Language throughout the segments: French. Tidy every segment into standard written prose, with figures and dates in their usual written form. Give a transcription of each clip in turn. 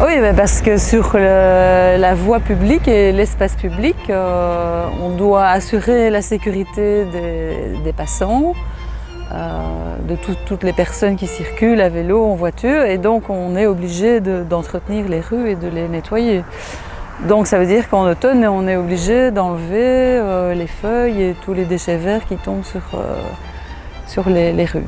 Oui, parce que sur la voie publique et l'espace public, on doit assurer la sécurité des passants, de toutes les personnes qui circulent à vélo, en voiture, et donc on est obligé d'entretenir les rues et de les nettoyer. Donc ça veut dire qu'en automne, on est obligé d'enlever les feuilles et tous les déchets verts qui tombent sur les rues.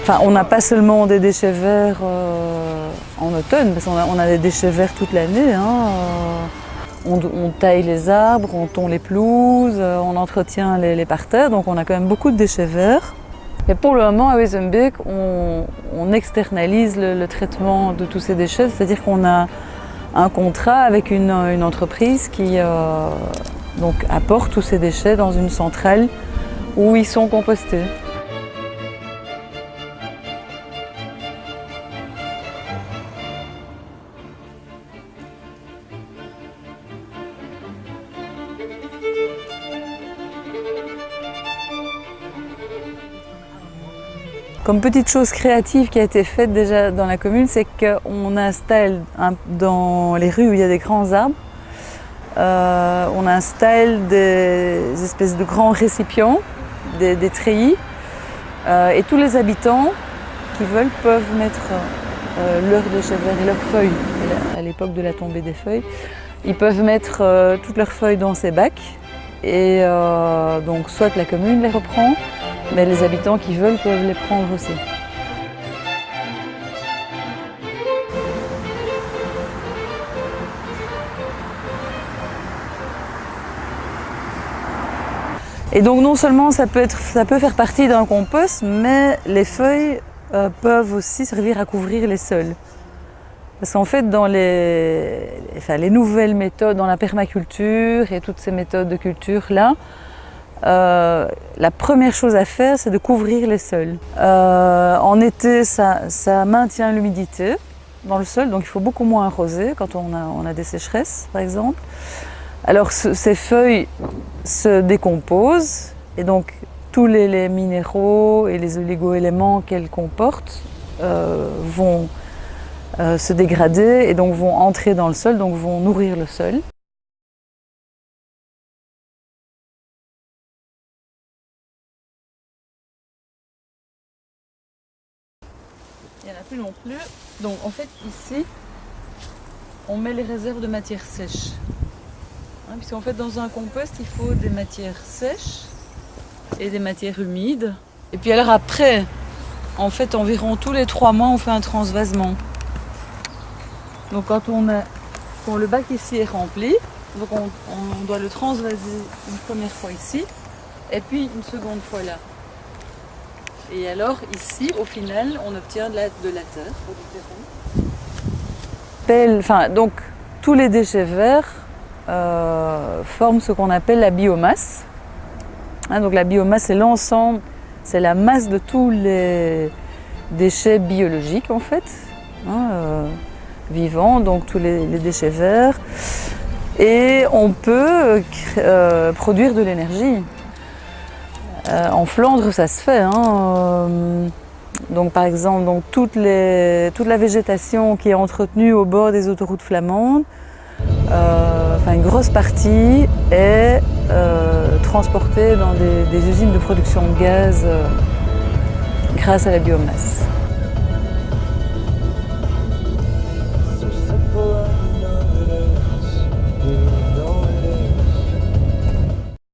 Enfin, on n'a pas seulement des déchets verts en automne, parce qu'on a des déchets verts toute l'année. On taille les arbres, on tond les pelouses, on entretient les parterres, donc on a quand même beaucoup de déchets verts. Et pour le moment, à Wezenbeek, on externalise le traitement de tous ces déchets, c'est-à-dire qu'on a un contrat avec une entreprise qui donc apporte tous ces déchets dans une centrale où ils sont compostés. Comme petite chose créative qui a été faite déjà dans la commune, c'est qu'on installe dans les rues où il y a des grands arbres, on installe des espèces de grands récipients, des treillis, et tous les habitants qui veulent peuvent mettre leurs déchets verts et leurs feuilles, à l'époque de la tombée des feuilles, ils peuvent mettre toutes leurs feuilles dans ces bacs, et donc soit la commune les reprend, mais les habitants qui veulent peuvent les prendre aussi. Et donc non seulement ça peut faire partie d'un compost, mais les feuilles peuvent aussi servir à couvrir les sols. Parce qu'en fait, dans les nouvelles méthodes, dans la permaculture et toutes ces méthodes de culture-là, la première chose à faire, c'est de couvrir les sols. En été, ça maintient l'humidité dans le sol, donc il faut beaucoup moins arroser quand on a des sécheresses, par exemple. Alors ces feuilles se décomposent et donc tous les minéraux et les oligo-éléments qu'elles comportent vont se dégrader et donc vont entrer dans le sol, donc vont nourrir le sol. Il n'y en a plus non plus. Donc en fait ici, on met les réserves de matières sèches. Puisqu'en fait dans un compost, il faut des matières sèches et des matières humides. Et puis alors après, en fait environ tous les 3 mois, on fait un transvasement. Donc quand le bac ici est rempli, donc on doit le transvaser une première fois ici, et puis une seconde fois là. Et alors ici, au final, on obtient de la terre. Donc tous les déchets verts forment ce qu'on appelle la biomasse. Donc la biomasse, c'est l'ensemble, c'est la masse de tous les déchets biologiques en fait, vivants, donc tous les déchets verts. Et on peut produire de l'énergie. En Flandre, ça se fait. Donc, par exemple, toute la végétation qui est entretenue au bord des autoroutes flamandes, une grosse partie est transportée dans des usines de production de gaz grâce à la biomasse.